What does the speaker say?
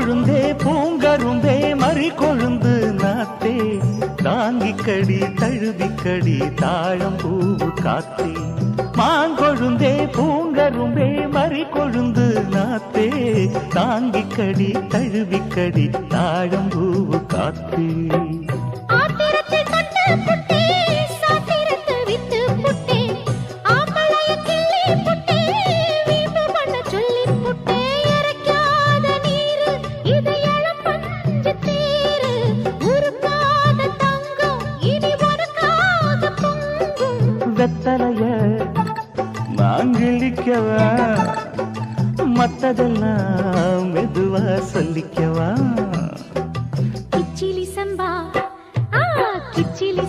கொழுந்தே பூங்கரும்பே மறி கொழுந்து நாத்தே தாங்கிக்கடி தழுவிக்கடி தாழம் பூவு காத்தே மாங்கொழுந்தே பூங்கரும்பே மறி கொழுந்து நாத்தே தாங்கிக்கடி தழுவிக்கடி தாழம் பூவு காத்தே வெத்தலைய நான் கிழிக்கவா மத்ததெல்லாம் மெதுவா சொல்லிக்கவா கிச்சிலி சம்பா கிச்சிலி